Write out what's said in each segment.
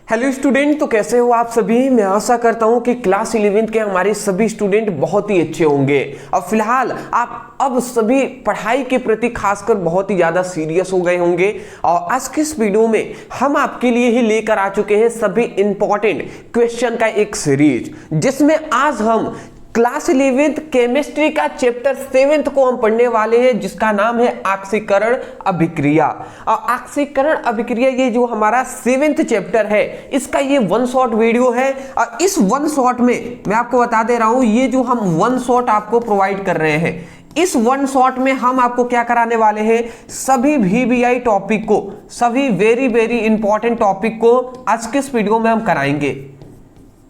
Hello student, तो कैसे हो आप सभी। मैं आशा करता हूं कि क्लास 11th के हमारे सभी स्टूडेंट बहुत ही अच्छे होंगे और फिलहाल आप अब सभी पढ़ाई के प्रति खासकर बहुत ही ज़्यादा सीरियस हो गए होंगे। और आज के इस वीडियो में हम आपके लिए ही लेकर आ चुके हैं सभी इंपॉर्टेंट क्वेश्चन का एक सीरीज, जिसमें आज हम क्लास 11th केमिस्ट्री का चैप्टर 7th को हम पढ़ने वाले हैं, जिसका नाम है ऑक्सीकरण अभिक्रिया। और ऑक्सीकरण अभिक्रिया ये जो हमारा 7th चैप्टर है, इसका ये वन शॉट वीडियो है। और इस वन शॉट में मैं आपको बता दे रहा हूं, ये जो हम वन शॉट आपको प्रोवाइड कर रहे हैं, इस वन शॉट में हम आपको क्या कराने वाले हैं, सभी VBI टॉपिक को, सभी वेरी वेरी इंपॉर्टेंट टॉपिक को आज के इस वीडियो में हम कराएंगे,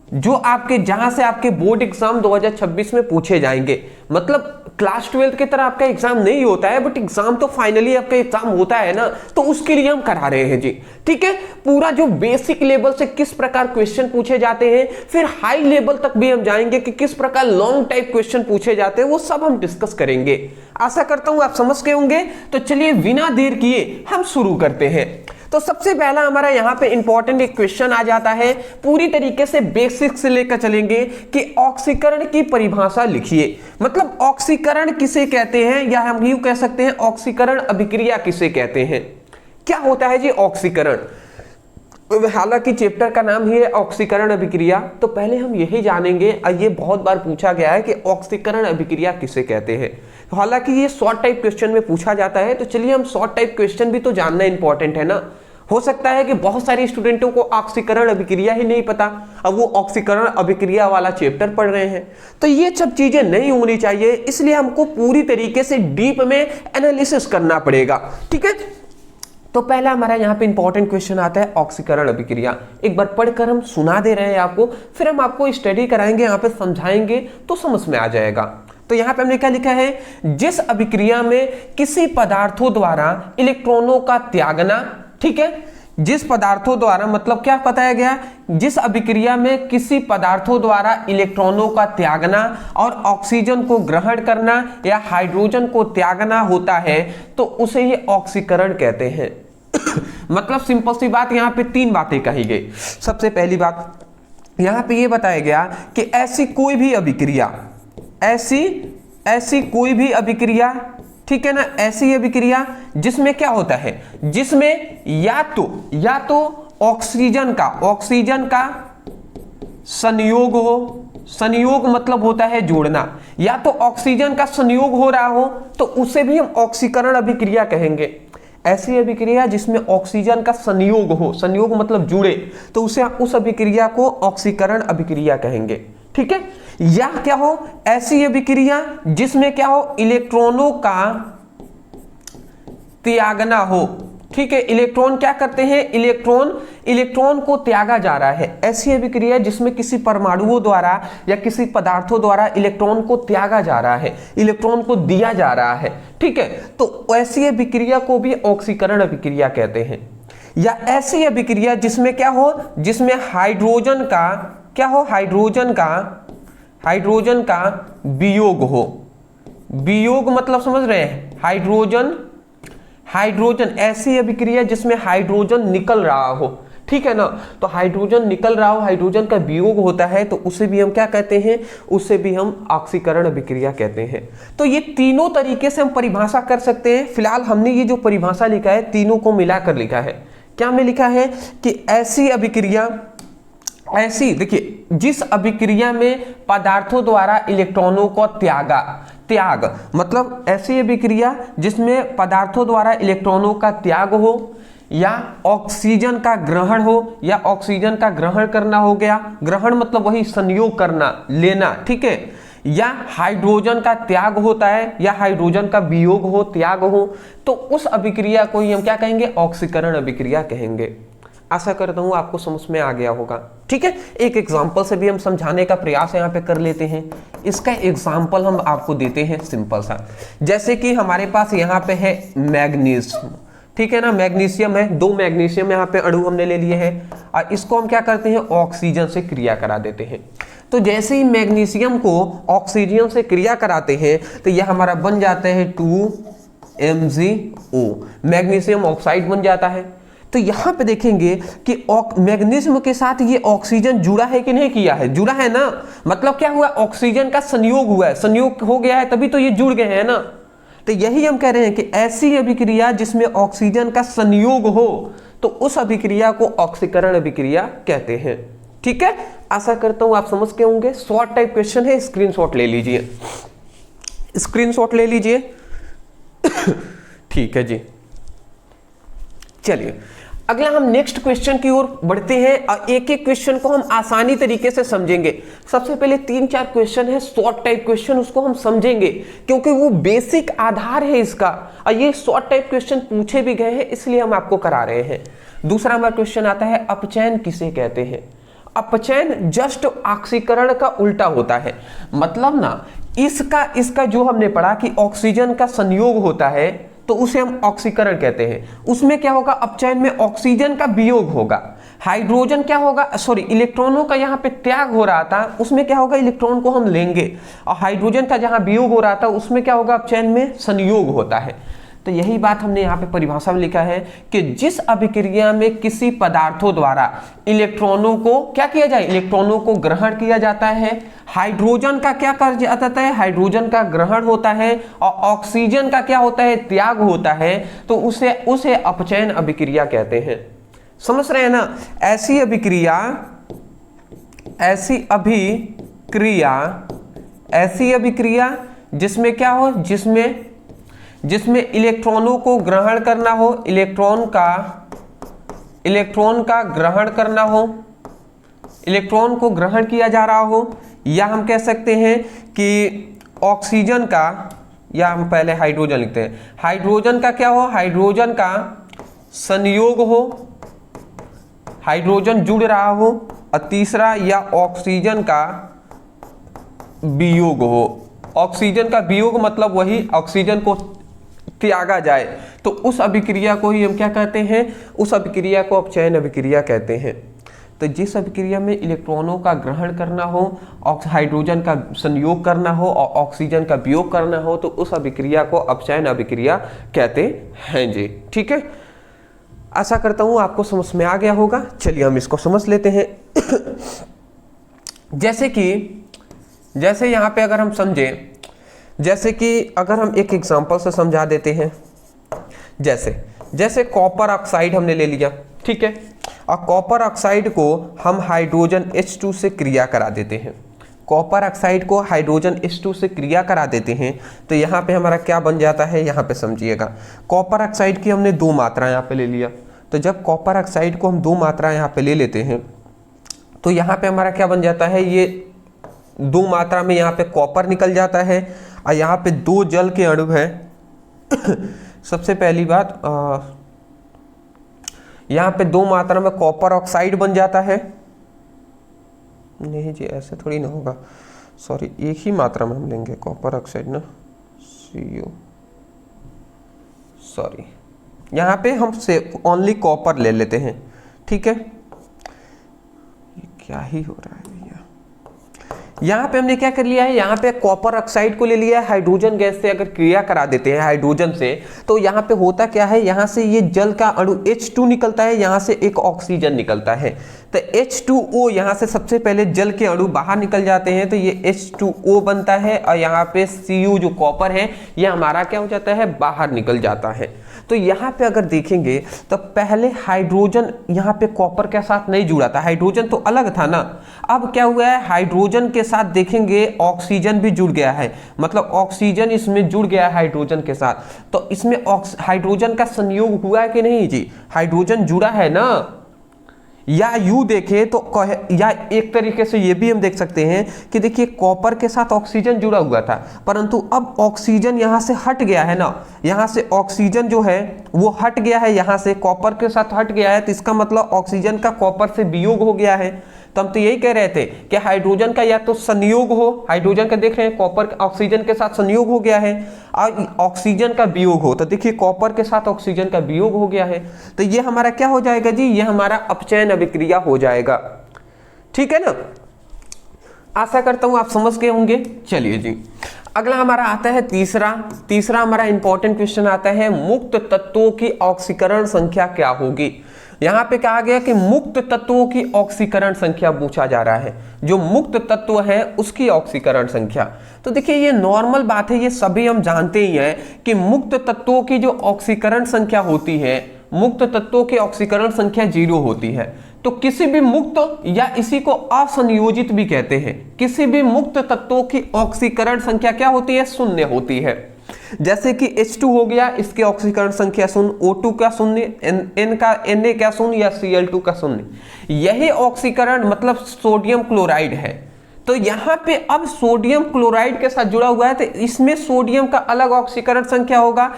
जो आपके जहां से आपके बोर्ड एग्जाम 2026 में पूछे जाएंगे। मतलब क्लास 12 की तरह आपका एग्जाम नहीं होता है, बट एग्जाम तो फाइनली आपका एग्जाम होता है ना, तो उसके लिए हम करा रहे हैं जी। ठीक है, पूरा जो बेसिक लेवल से किस प्रकार क्वेश्चन पूछे जाते हैं, फिर हाई लेवल तक भी हम जाएंगे कि किस प्रकार लॉन्ग टाइप क्वेश्चन पूछे जाते हैं, वो सब हम डिस्कस करेंगे। आशा करता हूं आप समझ गए होंगे। तो चलिए बिना देर किए हम शुरू करते हैं। तो सबसे पहला हमारा यहाँ पे इंपॉर्टेंट एक क्वेश्चन आ जाता है, पूरी तरीके से बेसिक से लेकर चलेंगे कि ऑक्सीकरण की परिभाषा लिखिए। मतलब ऑक्सीकरण किसे कहते हैं, या हम यूं कह सकते हैं ऑक्सीकरण अभिक्रिया किसे कहते हैं। क्या होता है जी ऑक्सीकरण। हालांकि चैप्टर का नाम ही है ऑक्सीकरण अभिक्रिया, तो पहले हम यही जानेंगे, और ये बहुत बार पूछा गया है कि ऑक्सीकरण अभिक्रिया किसे कहते हैं। हालांकि ये शॉर्ट टाइप क्वेश्चन में पूछा जाता है, तो चलिए हम शॉर्ट टाइप क्वेश्चन भी तो जानना इंपॉर्टेंट है ना। हो सकता है कि बहुत सारे स्टूडेंटों को ऑक्सीकरण अभिक्रिया ही नहीं पता, अब वो ऑक्सीकरण अभिक्रिया वाला चैप्टर पढ़ रहे हैं, तो ये सब चीजें नहीं होनी चाहिए। इसलिए हमको पूरी तरीके से डीप में एनालिसिस करना पड़ेगा। ठीक है, तो पहला हमारा यहाँ पे इंपॉर्टेंट क्वेश्चन आता है ऑक्सीकरण अभिक्रिया। एक बार पढ़कर हम सुना दे रहे हैं आपको, फिर हम आपको स्टडी कराएंगे, यहाँ पे समझाएंगे तो समझ में आ जाएगा। तो यहाँ पे हमने क्या लिखा है, जिस अभिक्रिया में किसी पदार्थों द्वारा इलेक्ट्रॉनों का त्यागना, ठीक है, जिस पदार्थों द्वारा, मतलब क्या बताया गया, जिस अभिक्रिया में किसी पदार्थों द्वारा इलेक्ट्रॉनों का त्यागना और ऑक्सीजन को ग्रहण करना या हाइड्रोजन को त्यागना होता है, तो उसे ये ऑक्सीकरण कहते हैं। मतलब सिंपल सी बात, यहाँ पे तीन बातें कही गई। सबसे पहली बात यहाँ पे ये बताया गया कि ऐसी कोई भी अभिक्रिया, ऐसी कोई भी अभिक्रिया, ठीक है ना, ऐसी अभिक्रिया जिसमें क्या होता है, जिसमें या तो ऑक्सीजन का संयोग हो, संयोग मतलब होता है जोड़ना, या तो ऑक्सीजन का संयोग हो रहा हो, तो उसे भी हम ऑक्सीकरण अभिक्रिया कहेंगे। ऐसी अभिक्रिया जिसमें ऑक्सीजन का संयोग हो, संयोग मतलब जुड़े, तो उसे उस अभिक्रिया को ऑक्सीकरण अभिक्रिया कहेंगे। ठीक है, या क्या हो, ऐसी अभिक्रिया जिसमें क्या हो, इलेक्ट्रॉनों का त्यागना हो। ठीक है, इलेक्ट्रॉन क्या करते हैं, इलेक्ट्रॉन को त्यागा जा रहा है। ऐसी अभिक्रिया जिसमें किसी परमाणुओं द्वारा या किसी पदार्थों द्वारा इलेक्ट्रॉन को त्यागा जा रहा है, इलेक्ट्रॉन को दिया जा रहा है। ठीक है, तो ऐसी अभिक्रिया को भी ऑक्सीकरण अभिक्रिया कहते हैं। या ऐसी अभिक्रिया जिसमें क्या हो, जिसमें हाइड्रोजन का क्या हो, हाइड्रोजन का वियोग हो। वियोग मतलब समझ रहे हैं, हाइड्रोजन ऐसी अभिक्रिया जिसमें हाइड्रोजन निकल रहा हो। ठीक है ना, तो हाइड्रोजन निकल रहा हो, हाइड्रोजन का वियोग होता है, तो उसे भी हम क्या कहते हैं, उसे भी हम ऑक्सीकरण अभिक्रिया कहते हैं। तो ये तीनों तरीके से हम परिभाषा कर सकते हैं। फिलहाल हमने ये जो परिभाषा लिखा है, तीनों को मिलाकर लिखा है। क्या में लिखा है कि ऐसी अभिक्रिया, ऐसी देखिए, जिस अभिक्रिया में पदार्थों द्वारा इलेक्ट्रॉनों को त्याग मतलब ऐसी अभिक्रिया जिसमें पदार्थों द्वारा इलेक्ट्रॉनों का त्याग हो, या ऑक्सीजन का ग्रहण हो, या ऑक्सीजन का ग्रहण करना हो गया, ग्रहण मतलब वही संयोग करना, लेना। ठीक है, या हाइड्रोजन का त्याग होता है, या हाइड्रोजन का वियोग हो, त्याग हो, तो उस अभिक्रिया को ही हम क्या कहेंगे, ऑक्सीकरण अभिक्रिया कहेंगे। आशा करता हूं आपको समझ में आ गया होगा। ठीक है, एक एग्जांपल से भी हम समझाने का प्रयास यहाँ पे कर लेते हैं। इसका एग्जांपल हम आपको देते हैं सिंपल सा, जैसे कि हमारे पास यहाँ पे है मैग्नीशियम। ठीक है ना, मैग्नीशियम है, 2 मैग्नीशियम यहाँ पे अणु हमने ले लिए हैं, और इसको हम क्या करते हैं, ऑक्सीजन से क्रिया करा देते हैं। तो जैसे ही मैग्नीशियम को ऑक्सीजन से क्रिया कराते हैं, तो यह हमारा बन जाता है 2 MgO, मैग्नीशियम ऑक्साइड बन जाता है। तो तो यहाँ पे देखेंगे कि मैग्नीशियम के साथ ये ऑक्सीजन जुड़ा है कि नहीं किया है, जुड़ा है ना, मतलब क्या हुआ, ऑक्सीजन का संयोग हुआ है, संयोग हो गया है तभी तो ये जुड़ गए हैं ना। तो यही हम कह रहे हैं कि ऐसी अभिक्रिया जिसमें ऑक्सीजन का संयोग हो तो उस अभिक्रिया को ऑक्सीकरण अभिक्रिया कहते हैं। ठीक है, आशा करता हूं आप समझ के होंगे। शॉर्ट टाइप क्वेश्चन है, स्क्रीनशॉट ले लीजिए, स्क्रीनशॉट ले लीजिए। ठीक है जी, चलिए अगला हम नेक्स्ट क्वेश्चन की ओर बढ़ते हैं और एक एक क्वेश्चन को हम आसानी तरीके से समझेंगे। सबसे पहले 3-4 क्वेश्चन है शॉर्ट टाइप क्वेश्चन, उसको हम समझेंगे क्योंकि वो बेसिक आधार है इसका, और ये शॉर्ट टाइप क्वेश्चन पूछे भी गए हैं इसलिए हम आपको करा रहे हैं। दूसरा हमारा क्वेश्चन आता है अपचयन किसे कहते हैं। अपचयन जस्ट ऑक्सीकरण का उल्टा होता है, मतलब ना इसका जो हमने पढ़ा कि ऑक्सीजन का संयोग होता है तो उसे हम ऑक्सीकरण कहते हैं। उसमें क्या होगा, अपचयन में ऑक्सीजन का वियोग होगा, हाइड्रोजन क्या होगा, सॉरी इलेक्ट्रॉनों का यहाँ पे त्याग हो रहा था, उसमें क्या होगा, इलेक्ट्रॉन को हम लेंगे, और हाइड्रोजन का जहाँ वियोग हो रहा था उसमें क्या होगा, अपचयन में संयोग होता है। तो यही बात हमने यहाँ पे परिभाषा में लिखा है कि जिस अभिक्रिया में किसी पदार्थों द्वारा इलेक्ट्रॉनों को क्या किया जाए, इलेक्ट्रॉनों को ग्रहण किया जाता है, हाइड्रोजन का क्या कर जाता है, हाइड्रोजन का ग्रहण होता है, और ऑक्सीजन का क्या होता है, त्याग होता है, तो उसे अपचयन अभिक्रिया कहते हैं। समझ रहे हैं ना। ऐसी अभिक्रिया जिसमें क्या हो, जिसमें इलेक्ट्रॉनों को ग्रहण करना हो, इलेक्ट्रॉन का ग्रहण करना हो, इलेक्ट्रॉन को ग्रहण किया जा रहा हो, या हम कह सकते हैं कि ऑक्सीजन का, या हम पहले हाइड्रोजन लिखते हैं, हाइड्रोजन का क्या हो, हाइड्रोजन का संयोग हो, हाइड्रोजन जुड़ रहा हो, और तीसरा या ऑक्सीजन का वियोग हो। ऑक्सीजन का वियोग मतलब वही ऑक्सीजन को त्यागा जाए, तो उस अभिक्रिया को ही हम क्या कहते हैं, उस अभिक्रिया को अपचयन अभिक्रिया कहते हैं। तो जिस अभिक्रिया में इलेक्ट्रॉनों का ग्रहण करना हो, हाइड्रोजन का संयोग करना हो और ऑक्सीजन का वियोग करना हो, तो उस अभिक्रिया को अपचयन अभिक्रिया कहते हैं जी। ठीक है, आशा करता हूं आपको समझ में आ गया होगा। चलिए हम इसको समझ लेते हैं। जैसे यहाँ पे अगर हम समझें, जैसे कि अगर हम एक एग्जांपल से समझा देते हैं, जैसे कॉपर ऑक्साइड हमने ले लिया, ठीक है, और कॉपर ऑक्साइड को हम हाइड्रोजन H2 से क्रिया करा देते हैं, कॉपर ऑक्साइड को हाइड्रोजन H2 से क्रिया करा देते हैं, तो यहाँ पे हमारा क्या बन जाता है, यहाँ पे समझिएगा, कॉपर ऑक्साइड की हमने 2 मात्रा यहाँ पे ले लिया, तो जब कॉपर ऑक्साइड को हम 2 मात्रा यहाँ पे ले लेते हैं तो यहाँ पे हमारा क्या बन जाता है, ये 2 मात्रा में यहाँ पे कॉपर निकल जाता है, और यहाँ पे 2 जल के अणु है। सबसे पहली बात, यहाँ पे 2 मात्रा में कॉपर ऑक्साइड बन जाता है, नहीं जी ऐसे थोड़ी ना होगा, सॉरी एक ही मात्रा में हम लेंगे कॉपर ऑक्साइड ना, CO, सॉरी यहाँ पे हम से ओनली कॉपर ले लेते हैं। ठीक है, ये क्या ही हो रहा है भैया, यहाँ पे हमने क्या कर लिया है, यहाँ पे कॉपर ऑक्साइड को ले लिया है, हाइड्रोजन गैस से अगर क्रिया करा देते हैं हाइड्रोजन से, तो यहाँ पे होता क्या है, यहाँ से ये जल का अणु H2 निकलता है, यहाँ से एक ऑक्सीजन निकलता है, तो H2O यहाँ से सबसे पहले जल के अणु बाहर निकल जाते हैं, तो ये H2O बनता है, और यहाँ पे Cu जो कॉपर है ये हमारा क्या हो जाता है, बाहर निकल जाता है। तो यहाँ पे अगर देखेंगे तो पहले हाइड्रोजन यहाँ पे कॉपर के साथ नहीं जुड़ा था, हाइड्रोजन तो अलग था ना, अब क्या हुआ है, हाइड्रोजन के साथ देखेंगे ऑक्सीजन भी जुड़ गया है, मतलब ऑक्सीजन इसमें जुड़ गया है हाइड्रोजन के साथ, तो इसमें हाइड्रोजन का संयोग हुआ है कि नहीं जी, हाइड्रोजन जुड़ा है ना। या यूं देखें तो या एक तरीके से ये भी हम देख सकते हैं कि देखिए कॉपर के साथ ऑक्सीजन जुड़ा हुआ था, परंतु अब ऑक्सीजन यहाँ से हट गया है ना, यहाँ से ऑक्सीजन जो है वो हट गया है, यहाँ से कॉपर के साथ हट गया है, तो इसका मतलब ऑक्सीजन का कॉपर से वियोग हो गया है। तो हम तो यही कह रहे थे कि हाइड्रोजन का या तो संयोग हो, हाइड्रोजन का देख रहे हैं कॉपर ऑक्सीजन के साथ संयोग हो गया है, और ऑक्सीजन का वियोग हो, तो देखिए कॉपर के साथ ऑक्सीजन का वियोग हो गया है, तो ये हमारा क्या हो जाएगा जी, ये हमारा अपचयन अभिक्रिया हो जाएगा। ठीक है ना, आशा करता हूं आप समझ गए होंगे। चलिए जी अगला हमारा आता है तीसरा हमारा इंपॉर्टेंट क्वेश्चन आता है, मुक्त तत्वों की ऑक्सीकरण संख्या क्या होगी। यहाँ पे कहा गया कि मुक्त तत्वों की ऑक्सीकरण संख्या पूछा जा रहा है, जो मुक्त तत्व है उसकी ऑक्सीकरण संख्या। तो देखिए ये नॉर्मल बात है, ये सभी हम जानते ही हैं कि मुक्त तत्वों की जो ऑक्सीकरण संख्या होती है, मुक्त तत्वों की ऑक्सीकरण संख्या 0 होती है। तो किसी भी मुक्त या इसी को असंयोजित भी कहते हैं, किसी भी मुक्त तत्वों की ऑक्सीकरण संख्या क्या होती है, 0 होती है। जैसे कि H2 हो गया, इसकी ऑक्सीकरण संख्या 0, O2 का 0, N का Na का 0 या Cl2 का 0। यही ऑक्सीकरण मतलब सोडियम क्लोराइड है। तो यहाँ पे अब सोडियम क्लोराइड के साथ जुड़ा हुआ है, तो इसमें सोडियम का अलग ऑक्सीकरण संख्या होगा,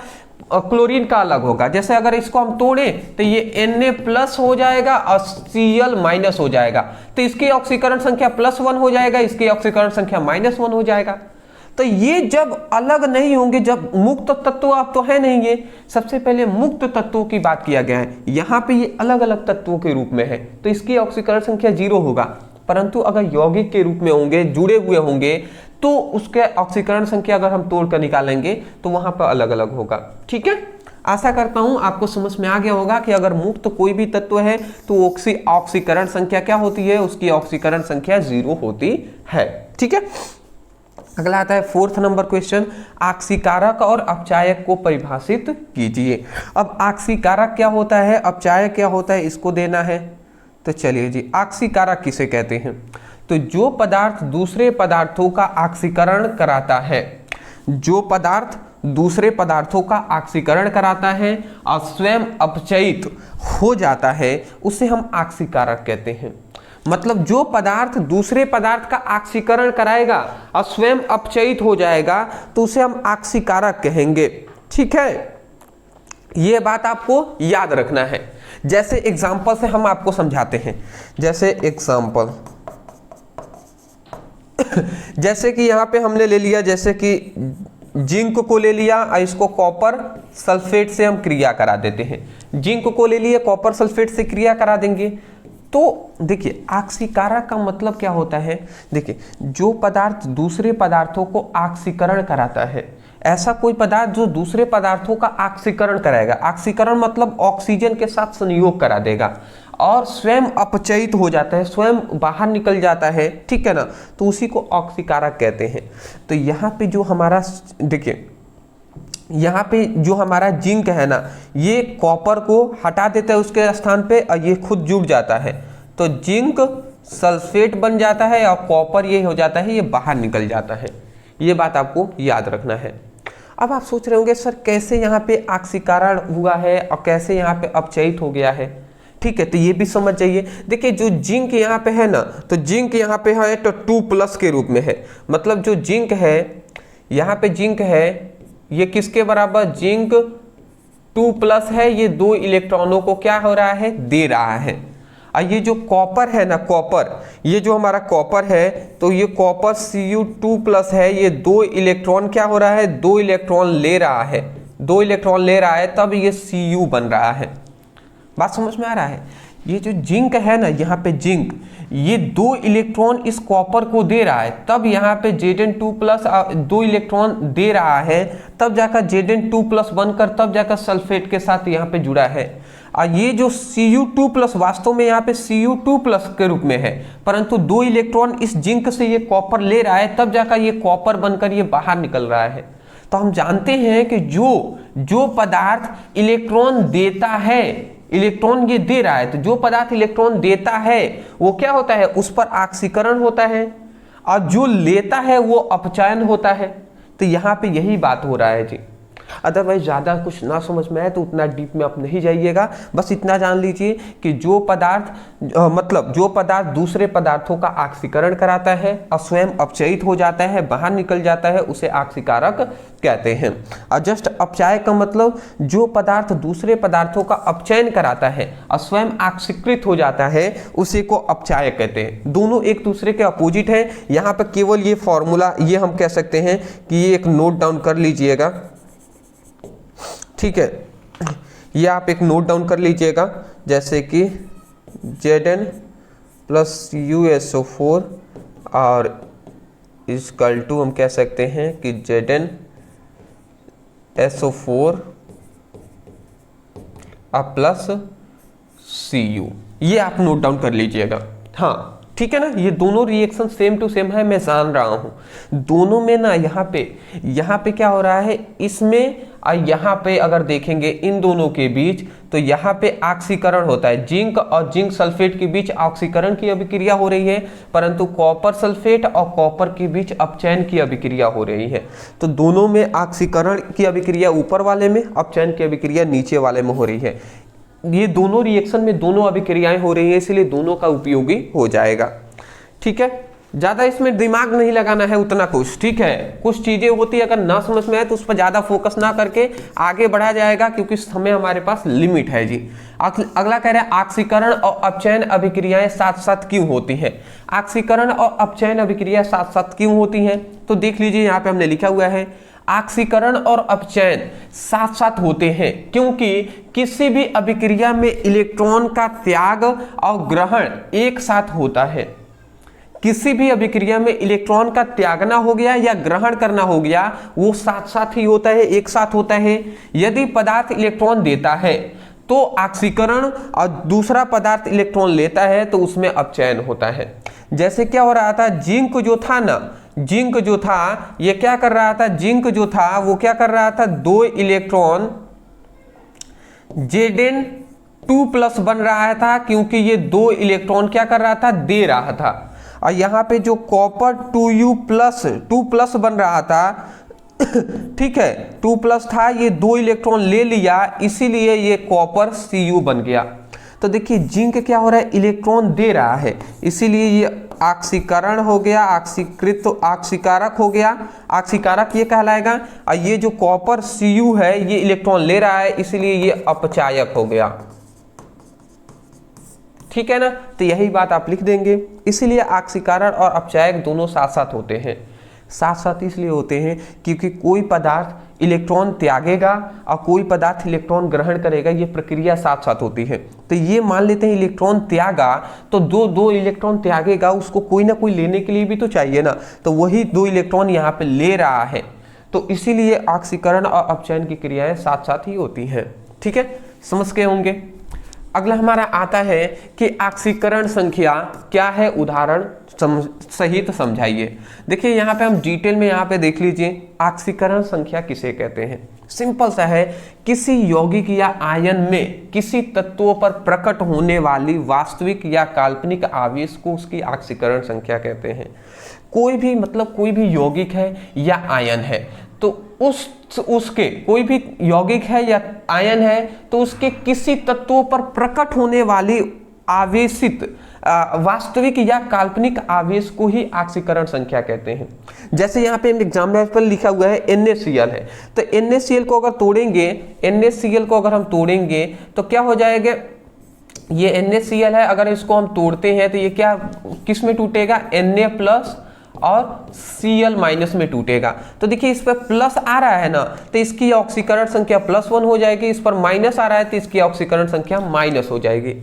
क्लोरीन का अलग होगा। जैसे अगर इसको हम तोड़ें तो ये Na+ हो जाएगा और Cl- हो जाएगा, तो इसकी ऑक्सीकरण संख्या +1 हो जाएगा, इसकी ऑक्सीकरण संख्या -1 हो जाएगा। तो ये जब अलग नहीं होंगे, जब मुक्त तत्व आप तो है नहीं, ये सबसे पहले मुक्त तत्वों की बात किया गया है, यहाँ पे ये अलग अलग तत्वों के रूप में है, तो इसकी ऑक्सीकरण संख्या 0 होगा। परंतु अगर यौगिक के रूप में होंगे, जुड़े हुए होंगे, तो उसके ऑक्सीकरण संख्या अगर हम तोड़ कर निकालेंगे तो वहां पर अलग अलग होगा। ठीक है, आशा करता हूं आपको समझ में आ गया होगा कि अगर मुक्त कोई भी तत्व है तो ऑक्सीकरण संख्या क्या होती है, उसकी ऑक्सीकरण संख्या 0 होती है। ठीक है, अगला आता है 4th नंबर क्वेश्चन, आक्सीकारक और अपचायक को परिभाषित कीजिए। अब आक्सीकारक क्या होता है, अपचायक क्या होता है, इसको देना है। तो चलिए जी, आक्सीकारक किसे कहते हैं, तो जो पदार्थ दूसरे पदार्थों का आक्सीकरण कराता है, जो पदार्थ दूसरे पदार्थों का आक्सीकरण कराता है और स्वयं अपचयित हो जाता है, उसे हम आक्सीकारक कहते हैं। मतलब जो पदार्थ दूसरे पदार्थ का आक्सीकरण कराएगा और स्वयं अपचयित हो जाएगा तो उसे हम आक्सीकारक कहेंगे। ठीक है, यह बात आपको याद रखना है। जैसे एग्जाम्पल से हम आपको समझाते हैं, जैसे एग्जाम्पल जैसे कि यहाँ पे हमने ले लिया, जैसे कि जिंक को ले लिया और इसको कॉपर सल्फेट से हम क्रिया करा देते हैं। जिंक को ले लिए, कॉपर सल्फेट से क्रिया करा देंगे। तो देखिए आक्सीकारक का मतलब क्या होता है, देखिए जो पदार्थ दूसरे पदार्थों को आक्सीकरण कराता है, ऐसा कोई पदार्थ जो दूसरे पदार्थों का आक्सीकरण कराएगा, आक्सीकरण मतलब ऑक्सीजन के साथ संयोग करा देगा और स्वयं अपचयित हो जाता है, स्वयं बाहर निकल जाता है, ठीक है ना, तो उसी को आक्सीकारक कहते हैं। तो यहाँ पे जो हमारा देखिए, यहाँ पे जो हमारा जिंक है ना, ये कॉपर को हटा देता है उसके स्थान पे और ये खुद जुड़ जाता है, तो जिंक सल्फेट बन जाता है और कॉपर ये हो जाता है, ये बाहर निकल जाता है। ये बात आपको याद रखना है। अब आप सोच रहे होंगे सर कैसे यहाँ पे आक्सीकरण हुआ है और कैसे यहाँ पे अपचयित हो गया है। ठीक है, तो ये भी समझ जाइए। देखिए जो जिंक यहाँ पे है ना, तो जिंक यहाँ पे है तो 2+ के रूप में है। मतलब जो जिंक है, यहाँ पे जिंक है, ये किसके बराबर, जिंक 2+ है, ये 2 इलेक्ट्रॉनों को क्या हो रहा है, दे रहा है। और ये जो कॉपर है ना, कॉपर, ये जो हमारा कॉपर है, तो ये कॉपर Cu2+ है, ये 2 इलेक्ट्रॉन क्या हो रहा है, 2 इलेक्ट्रॉन ले रहा है, 2 इलेक्ट्रॉन ले रहा है, तब ये Cu बन रहा है। बात समझ में आ रहा है। ये जो जिंक है ना, यहाँ पे जिंक, ये 2 इलेक्ट्रॉन इस कॉपर को दे रहा है, तब यहाँ पे Zn2+ 2 इलेक्ट्रॉन दे रहा है, तब जाकर Zn2+ बनकर तब जाकर सल्फेट के साथ यहाँ पे जुड़ा है। और ये जो Cu2+ वास्तव में यहाँ पे Cu2+ के रूप में है, परंतु 2 इलेक्ट्रॉन इस जिंक से ये कॉपर ले रहा है, तब जाकर ये कॉपर बनकर ये बाहर निकल रहा है। तो हम जानते हैं कि जो पदार्थ इलेक्ट्रॉन देता है, इलेक्ट्रॉन ये दे रहा है, तो जो पदार्थ इलेक्ट्रॉन देता है वो क्या होता है, उस पर आक्सीकरण होता है, और जो लेता है वो अपचयन होता है। तो यहाँ पे यही बात हो रहा है जी। अदरवाइज ज़्यादा कुछ ना समझ में आए तो उतना डीप में आप नहीं जाइएगा, बस इतना जान लीजिए कि जो पदार्थ मतलब जो पदार्थ दूसरे पदार्थों का आक्सीकरण कराता है और स्वयं अपचयित हो जाता है, बाहर निकल जाता है, उसे आक्सीकारक कहते हैं। और जस्ट अपचायक का मतलब जो पदार्थ दूसरे पदार्थों का अपचयन कराता है और स्वयं आक्सीकृत हो जाता है, उसी को अपचायक कहते हैं। दोनों एक दूसरे के अपोजिट हैं। यहाँ पर केवल ये फॉर्मूला ये हम कह सकते हैं कि ये एक नोट डाउन कर लीजिएगा, ठीक है, ये आप एक नोट डाउन कर लीजिएगा, जैसे कि Zn + USO4 और इक्वल टू हम कह सकते हैं कि Zn SO4 और प्लस Cu, ये आप नोट डाउन कर लीजिएगा। हाँ ठीक है ना, ये दोनों रिएक्शन सेम टू सेम है, मैं जान रहा हूं। दोनों में ना यहाँ पे क्या हो रहा है, इसमें और यहाँ पे अगर देखेंगे इन दोनों के बीच, तो यहाँ पे ऑक्सीकरण होता है। जिंक और जिंक सल्फेट के बीच ऑक्सीकरण की अभिक्रिया हो रही है, परंतु कॉपर सल्फेट और कॉपर के बीच अपचयन की अभिक्रिया हो रही है। तो दोनों में ऑक्सीकरण की अभिक्रिया ऊपर वाले में, अपचयन की अभिक्रिया नीचे वाले में हो रही है। ये दोनों रिएक्शन में दोनों अभिक्रियाएं हो रही हैं, इसलिए दोनों का उपयोगी हो जाएगा। ठीक है, ज्यादा इसमें दिमाग नहीं लगाना है उतना कुछ। ठीक है, कुछ चीजें होती है अगर ना समझ में आए तो उस पर ज्यादा फोकस ना करके आगे बढ़ा जाएगा, क्योंकि समय हमारे पास लिमिट है जी। अगला कह रहे हैं ऑक्सीकरण और अपचयन अभिक्रियाएं साथ साथ क्यों होती हैं। ऑक्सीकरण और अपचयन अभिक्रिया साथ साथ क्यों होती हैं, तो देख लीजिए यहाँ पे हमने लिखा हुआ है ऑक्सीकरण और अपचयन साथ साथ होते हैं क्योंकि किसी भी अभिक्रिया में इलेक्ट्रॉन का त्याग और ग्रहण एक साथ होता है। किसी भी अभिक्रिया में इलेक्ट्रॉन का त्यागना हो गया या ग्रहण करना हो गया, वो साथ साथ ही होता है, एक साथ होता है। यदि पदार्थ इलेक्ट्रॉन देता है तो ऑक्सीकरण और दूसरा पदार्थ इलेक्ट्रॉन लेता है तो उसमें अपचयन होता है। जैसे क्या हो रहा था, जिंक जो था ना, जिंक जो था ये क्या कर रहा था, जिंक जो था वो क्या कर रहा था, 2 इलेक्ट्रॉन Zn2+ बन रहा था क्योंकि ये 2 इलेक्ट्रॉन क्या कर रहा था, दे रहा था। और यहाँ पे जो कॉपर 2U+2+ बन रहा था ठीक है, 2+ था, ये 2 इलेक्ट्रॉन ले लिया, इसीलिए ये कॉपर Cu बन गया। तो देखिए जिंक क्या हो रहा है, इलेक्ट्रॉन दे रहा है, इसीलिए ये ऑक्सीकरण हो गया, ऑक्सीकृत ऑक्सीकारक हो गया, ऑक्सीकारक ये कहलाएगा। और ये जो कॉपर Cu है ये इलेक्ट्रॉन ले रहा है, इसीलिए ये अपचायक हो गया। ठीक है ना, तो यही बात आप लिख देंगे। इसीलिए ऑक्सीकरण और अपचायक दोनों साथ साथ होते हैं। साथ साथ इसलिए होते हैं क्योंकि कोई पदार्थ इलेक्ट्रॉन त्यागेगा और कोई पदार्थ इलेक्ट्रॉन ग्रहण करेगा, ये प्रक्रिया साथ साथ होती है। तो ये मान लेते हैं इलेक्ट्रॉन त्यागा तो दो इलेक्ट्रॉन त्यागेगा, उसको कोई ना कोई लेने के लिए भी तो चाहिए ना, तो वही 2 इलेक्ट्रॉन यहाँ पे ले रहा है। तो इसीलिए ऑक्सीकरण और अपचयन की क्रियाएं साथ साथ ही होती हैं। ठीक है, समझ गए होंगे। अगला हमारा आता है कि ऑक्सीकरण संख्या क्या है, उदाहरण सहित समझाइए। देखिए यहाँ पे हम डिटेल में यहाँ पे देख लीजिए, ऑक्सीकरण संख्या किसे कहते हैं। सिंपल सा है, किसी यौगिक या आयन में किसी तत्वों पर प्रकट होने वाली वास्तविक या काल्पनिक आवेश को उसकी ऑक्सीकरण संख्या कहते हैं। कोई भी मतलब कोई भी यौगिक है या आयन है तो उसके कोई भी यौगिक है या आयन है तो उसके किसी तत्वों पर प्रकट होने वाली आवेशित वास्तविक या काल्पनिक आवेश को ही ऑक्सीकरण संख्या कहते हैं। जैसे यहाँ पे एग्जाम्पल पर लिखा हुआ है NaCl है, तो NaCl को अगर तोड़ेंगे, NaCl को अगर हम तोड़ेंगे तो क्या हो जाएगा, ये NaCl है, अगर इसको हम तोड़ते हैं तो ये क्या किस में टूटेगा, Na+ और Cl- में टूटेगा। तो देखिए इस पर प्लस आ रहा है ना, तो इसकी ऑक्सीकरण संख्या +1 हो जाएगी, इस पर माइनस आ रहा है तो इसकी ऑक्सीकरण संख्या माइनस हो जाएगी,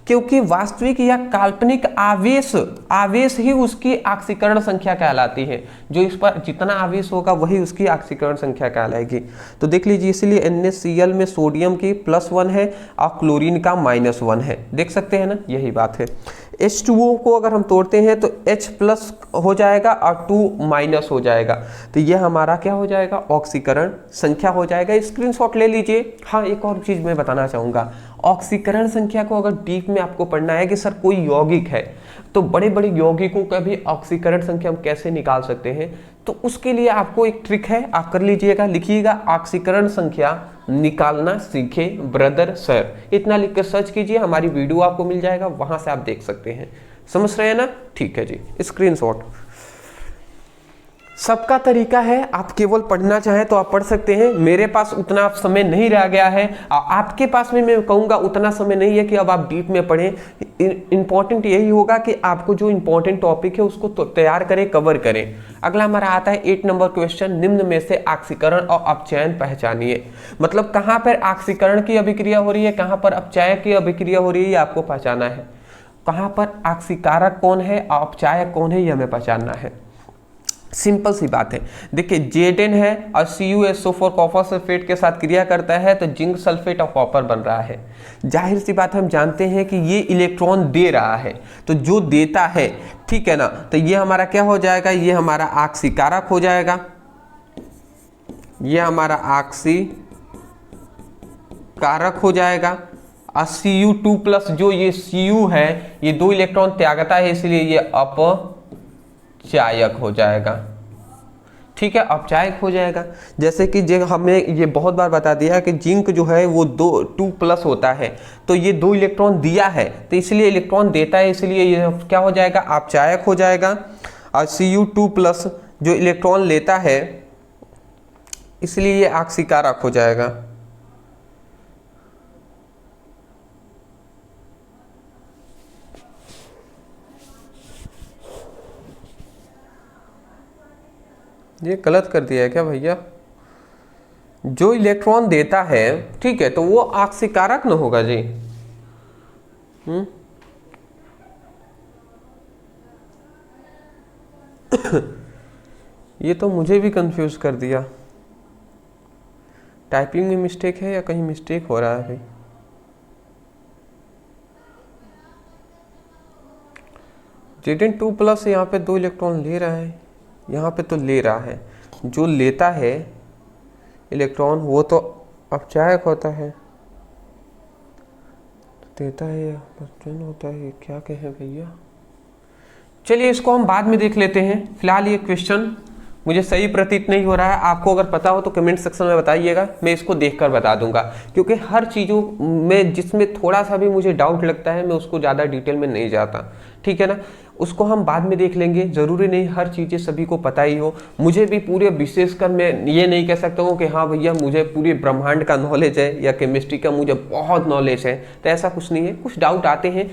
क्योंकि वास्तविक या काल्पनिक आवेश ही उसकी ऑक्सीकरण संख्या कहलाती है। जो इस पर जितना आवेश होगा वही उसकी ऑक्सीकरण संख्या कहलाएगी। तो देख लीजिए, इसलिए NaCl में सोडियम की +1 है और क्लोरीन का -1 है, देख सकते हैं ना, यही बात है। H2O को अगर हम तोड़ते हैं तो H+ हो जाएगा और 2- हो जाएगा, तो यह हमारा क्या हो जाएगा, ऑक्सीकरण संख्या हो जाएगा। स्क्रीनशॉट ले लीजिए। हाँ, एक और चीज मैं बताना चाहूंगा, ऑक्सीकरण संख्या को अगर डीप में आपको पढ़ना है कि सर कोई यौगिक है तो बड़े बड़े यौगिकों का भी ऑक्सीकरण संख्या हम कैसे निकाल सकते हैं, तो उसके लिए आपको एक ट्रिक है, आप कर लीजिएगा, लिखिएगा ऑक्सीकरण संख्या निकालना सीखे ब्रदर सर, इतना लिख कर सर्च कीजिए, हमारी वीडियो आपको मिल जाएगा, वहां से आप देख सकते हैं। समझ रहे हैं ना, ठीक है जी। स्क्रीनशॉट सबका तरीका है, आप केवल पढ़ना चाहें तो आप पढ़ सकते हैं, मेरे पास उतना समय नहीं रह गया है, आपके पास में मैं कहूँगा उतना समय नहीं है कि अब आप डीप में पढ़ें। इंपॉर्टेंट यही होगा कि आपको जो इंपॉर्टेंट टॉपिक है उसको तो तैयार करें, कवर करें। अगला हमारा आता है 8 नंबर क्वेश्चन, निम्न में से ऑक्सीकरण और अपचयन पहचानिए। मतलब कहाँ पर ऑक्सीकरण की अभिक्रिया हो रही है, कहाँ पर अपचयन की अभिक्रिया हो रही है, आपको पहचाना है। कहाँ पर ऑक्सीकारक कौन है और अपचायक कौन है, यह हमें पहचानना है। सिंपल सी बात है। देखिए Zn है और CuSO4 कॉपर सल्फेट के साथ क्रिया करता है तो जिंक सल्फेट ऑफ कॉपर बन रहा है। जाहिर सी बात हम जानते हैं कि ये इलेक्ट्रॉन दे रहा है, तो जो देता है, ठीक है ना, तो ये हमारा क्या हो जाएगा, ये हमारा ऑक्सीकारक हो जाएगा, ये हमारा ऑक्सीकारक हो जाएगा। और Cu2+ जो ये Cu है ये 2 इलेक्ट्रॉन त्यागता है, इसलिए ये अपचायक हो जाएगा। ठीक है, अपचायक हो जाएगा। जैसे कि जो हमें ये बहुत बार बता दिया है कि जिंक जो है वो 2+ होता है, तो ये 2 इलेक्ट्रॉन दिया है तो इसलिए इलेक्ट्रॉन देता है, इसलिए ये क्या हो जाएगा, अपचायक हो जाएगा। और Cu2+ जो इलेक्ट्रॉन लेता है इसलिए ये ऑक्सीकारक हो जाएगा। ये गलत कर दिया है क्या भैया? जो इलेक्ट्रॉन देता है, ठीक है, तो वो ऑक्सीकारक न होगा जी। ये तो मुझे भी कंफ्यूज कर दिया। टाइपिंग में मिस्टेक है या कहीं मिस्टेक हो रहा है भाई? Zn2+ यहाँ पे 2 इलेक्ट्रॉन ले रहा है, यहाँ पे तो ले रहा है। जो लेता है इलेक्ट्रॉन वो तो अपचायक होता है, देता है या अपचयन होता है, क्या कहें भैया। चलिए इसको हम बाद में देख लेते हैं। फिलहाल ये क्वेश्चन मुझे सही प्रतीत नहीं हो रहा है। आपको अगर पता हो तो कमेंट सेक्शन में बताइएगा, मैं इसको देखकर बता दूंगा, क्योंकि हर चीज़ों में जिसमें थोड़ा सा भी मुझे डाउट लगता है मैं उसको ज़्यादा डिटेल में नहीं जाता। ठीक है ना, उसको हम बाद में देख लेंगे। ज़रूरी नहीं हर चीज़ें सभी को पता ही हो। मुझे भी पूरे विशेषकर मैं ये नहीं कह सकता हूँ कि हाँ भैया मुझे पूरे ब्रह्मांड का नॉलेज है या केमिस्ट्री का मुझे बहुत नॉलेज है, तो ऐसा कुछ नहीं है, कुछ डाउट आते हैं।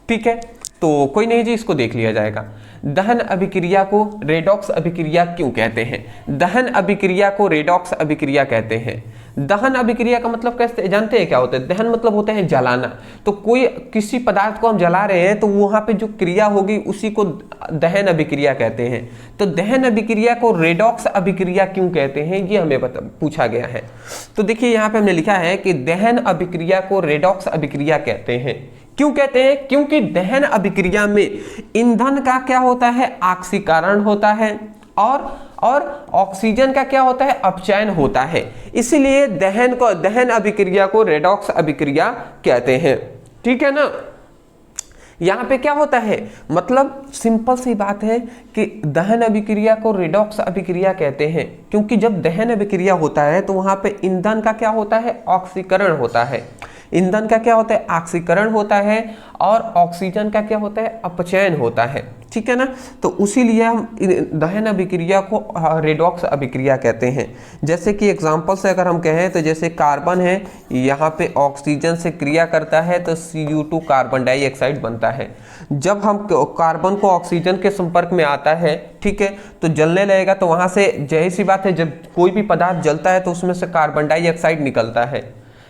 ठीक है, तो कोई नहीं जी, इसको देख लिया जाएगा। दहन अभिक्रिया को रेडॉक्स अभिक्रिया क्यों कहते हैं? दहन अभिक्रिया को रेडॉक्स अभिक्रिया कहते हैं। दहन अभिक्रिया का मतलब कैसे जानते हैं क्या होता है? दहन मतलब होता है जलाना। तो कोई किसी पदार्थ को हम जला रहे हैं तो वहां पे जो क्रिया होगी उसी को दहन अभिक्रिया कहते हैं। तो दहन अभिक्रिया को रेडॉक्स अभिक्रिया क्यों कहते हैं, ये हमें पूछा गया है। तो देखिए यहाँ पे हमने लिखा है कि दहन अभिक्रिया को रेडॉक्स अभिक्रिया कहते हैं। क्यों कहते हैं? क्योंकि दहन अभिक्रिया में ईंधन का क्या होता है, ऑक्सीकरण होता है, और ऑक्सीजन का क्या होता है, अपचयन होता है। इसलिए दहन अभिक्रिया को रेडॉक्स अभिक्रिया कहते हैं। ठीक है ना। यहाँ पे क्या होता है, मतलब सिंपल सी बात है कि दहन अभिक्रिया को रेडॉक्स अभिक्रिया कहते हैं क्योंकि जब दहन अभिक्रिया होता है तो वहां पे ईंधन का क्या होता है, ऑक्सीकरण होता है। ईंधन का क्या होता है, ऑक्सीकरण होता है, और ऑक्सीजन का क्या होता है, अपचयन होता है। ठीक है ना। तो उसीलिए हम दहन अभिक्रिया को रेडॉक्स अभिक्रिया कहते हैं। जैसे कि एग्जांपल से अगर हम कहें तो जैसे कार्बन है, यहाँ पे ऑक्सीजन से क्रिया करता है तो Cu2 कार्बन डाइऑक्साइड बनता है। जब हम कार्बन को ऑक्सीजन के संपर्क में आता है, ठीक है, तो जलने लगेगा। तो वहाँ से जाहिर सी बात है जब कोई भी पदार्थ जलता है तो उसमें से कार्बन डाइऑक्साइड निकलता है।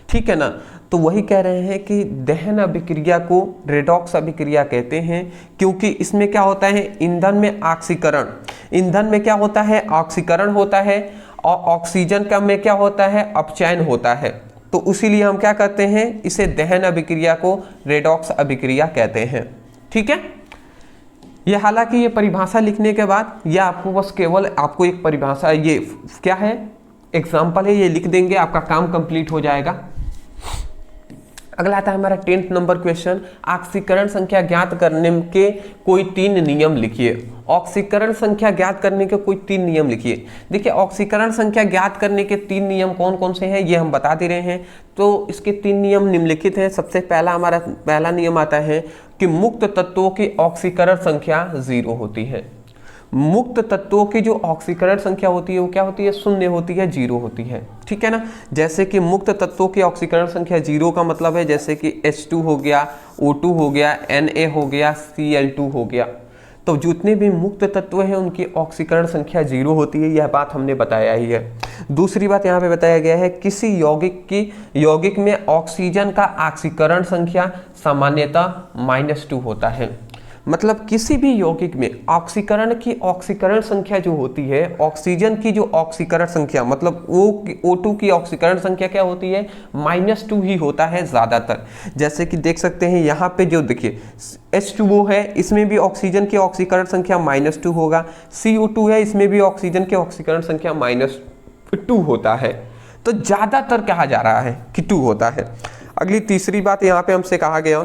ठीक है ना। तो वही कह रहे हैं कि दहन अभिक्रिया को रेडॉक्स अभिक्रिया कहते हैं क्योंकि इसमें क्या होता है, ईंधन में ऑक्सीकरण, ईंधन में क्या होता है, ऑक्सीकरण होता है, और ऑक्सीजन का में क्या होता है, अपचयन होता है। तो इसीलिए हम क्या कहते हैं, इसे दहन अभिक्रिया को रेडॉक्स अभिक्रिया कहते हैं। ठीक है। ये हालांकि ये परिभाषा लिखने के बाद या आपको बस केवल आपको एक परिभाषा, ये क्या है, एग्जाम्पल है, ये लिख देंगे, आपका काम कंप्लीट हो जाएगा। अगला आता है हमारा 10th नंबर क्वेश्चन, ऑक्सीकरण संख्या ज्ञात करने के कोई 3 नियम लिखिए। ऑक्सीकरण संख्या ज्ञात करने के कोई 3 नियम लिखिए। देखिए ऑक्सीकरण संख्या ज्ञात करने के 3 नियम कौन कौन से हैं ये हम बता दे रहे हैं। तो इसके 3 नियम निम्नलिखित हैं। सबसे पहला हमारा पहला नियम आता है कि मुक्त तत्वों की ऑक्सीकरण संख्या 0 होती है। मुक्त तत्वों की जो ऑक्सीकरण संख्या होती है वो क्या होती है, 0 होती है, 0 होती है। ठीक है ना। जैसे कि मुक्त तत्वों की ऑक्सीकरण संख्या 0 का मतलब है जैसे कि H2 हो गया, O2 हो गया, Na हो गया, Cl2 हो गया। तो जितने भी मुक्त तत्व हैं उनकी ऑक्सीकरण संख्या 0 होती है, यह बात हमने बताया ही है। दूसरी बात यहाँ पे बताया गया है, किसी यौगिक में ऑक्सीजन का ऑक्सीकरण संख्या सामान्यतः -2 होता है। मतलब किसी भी यौगिक में ऑक्सीकरण की ऑक्सीकरण संख्या जो होती है, ऑक्सीजन की जो ऑक्सीकरण संख्या मतलब O2 की ऑक्सीकरण संख्या क्या होती है, -2 ही होता है ज़्यादातर। जैसे कि देख सकते हैं यहाँ पे जो देखिए H2O है, इसमें भी ऑक्सीजन की ऑक्सीकरण संख्या -2 होगा। CO2 है, इसमें भी ऑक्सीजन की ऑक्सीकरण संख्या -2 होता है। तो ज़्यादातर कहा जा रहा है कि 2 होता है। अगली तीसरी बात यहाँ पे हमसे कहा गया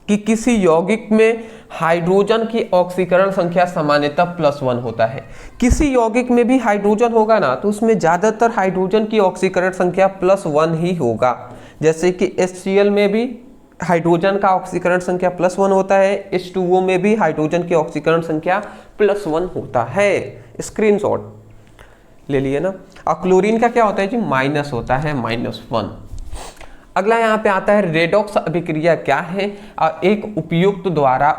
कि किसी यौगिक में हाइड्रोजन की ऑक्सीकरण संख्या सामान्यतः +1 होता है। किसी यौगिक में भी हाइड्रोजन होगा ना तो उसमें ज़्यादातर हाइड्रोजन की ऑक्सीकरण संख्या +1 ही होगा। जैसे कि HCl में भी हाइड्रोजन का ऑक्सीकरण संख्या +1 होता है, H2O में भी हाइड्रोजन की ऑक्सीकरण संख्या +1 होता है। स्क्रीनशॉट ले लिए ना। और क्लोरीन का क्या होता है जी, माइनस होता है, -1। अगला यहाँ पे आता है रेडॉक्स अभिक्रिया क्या है और एक उपयुक्त द्वारा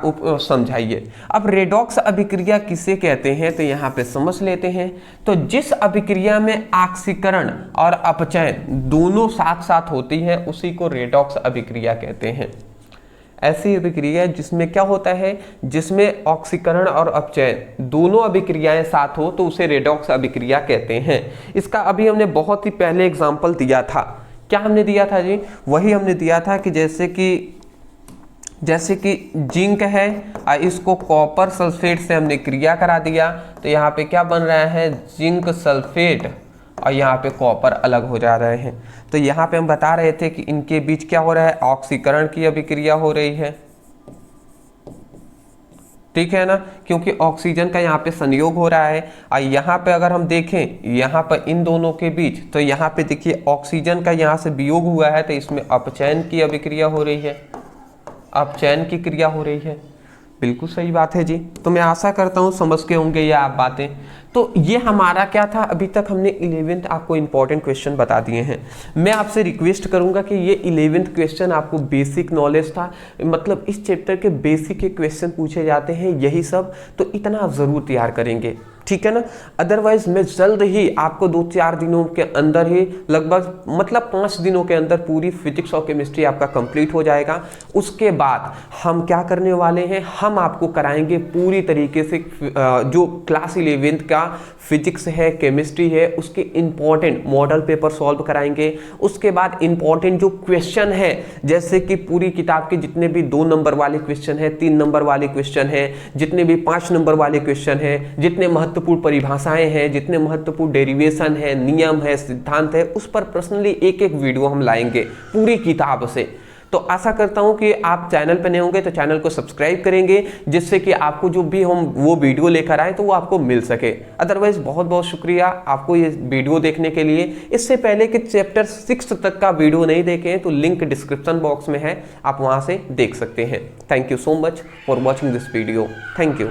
समझाइए। अब रेडॉक्स अभिक्रिया किसे कहते हैं तो यहाँ पे समझ लेते हैं। तो जिस अभिक्रिया में ऑक्सीकरण और अपचयन दोनों साथ साथ होती है उसी को रेडॉक्स अभिक्रिया कहते हैं। ऐसी अभिक्रिया जिसमें क्या होता है, जिसमें ऑक्सीकरण और अपचयन दोनों अभिक्रियाएं साथ हो तो उसे रेडॉक्स अभिक्रिया कहते हैं। इसका अभी हमने बहुत ही पहले एग्जाम्पल दिया था। क्या हमने दिया था जी, वही हमने दिया था कि जैसे कि जिंक है और इसको कॉपर सल्फेट से हमने क्रिया करा दिया तो यहाँ पे क्या बन रहा है, जिंक सल्फेट, और यहाँ पे कॉपर अलग हो जा रहे हैं। तो यहाँ पे हम बता रहे थे कि इनके बीच क्या हो रहा है, ऑक्सीकरण की अभिक्रिया हो रही है, ठीक है ना, क्योंकि ऑक्सीजन का यहाँ पे संयोग हो रहा है। और यहाँ पे अगर हम देखें यहाँ पर इन दोनों के बीच तो यहाँ पे देखिए ऑक्सीजन का यहाँ से वियोग हुआ है तो इसमें अपचयन की अभिक्रिया हो रही है, अपचयन की क्रिया हो रही है। बिल्कुल सही बात है जी। तो मैं आशा करता हूँ समझ के होंगे ये आप बातें। तो ये हमारा क्या था, अभी तक हमने 11th आपको इंपॉर्टेंट क्वेश्चन बता दिए हैं। मैं आपसे रिक्वेस्ट करूंगा कि ये 11th क्वेश्चन आपको बेसिक नॉलेज था, मतलब इस चैप्टर के बेसिक के क्वेश्चन पूछे जाते हैं यही सब, तो इतना ज़रूर तैयार करेंगे, ठीक है ना। अदरवाइज मैं जल्द ही आपको 2-4 दिनों के अंदर ही लगभग मतलब 5 दिनों के अंदर पूरी फिजिक्स और केमिस्ट्री आपका कंप्लीट हो जाएगा। उसके बाद हम क्या करने वाले हैं, हम आपको कराएंगे पूरी तरीके से जो क्लास 11th का फिजिक्स है, केमिस्ट्री है, उसके इंपॉर्टेंट मॉडल पेपर सॉल्व कराएंगे। उसके बाद इंपॉर्टेंट जो क्वेश्चन है, जैसे कि पूरी किताब के जितने भी 2 नंबर वाले क्वेश्चन है, 3 नंबर वाले क्वेश्चन है, जितने भी 5 नंबर वाले क्वेश्चन है, जितने महत्वपूर्ण परिभाषाएं हैं, जितने महत्वपूर्ण डेरिवेशन है, नियम है, सिद्धांत है, उस पर पर्सनली एक वीडियो हम लाएंगे पूरी किताब से। तो आशा करता हूं कि आप चैनल पर नए होंगे तो चैनल को सब्सक्राइब करेंगे, जिससे कि आपको जो भी हम वो वीडियो लेकर आए तो वो आपको मिल सके। अदरवाइज बहुत बहुत शुक्रिया आपको ये वीडियो देखने के लिए। इससे पहले कि चैप्टर 6 तक का वीडियो नहीं देखें तो लिंक डिस्क्रिप्शन बॉक्स में है, आप वहां से देख सकते हैं। Thank you so much for watching this video. Thank you.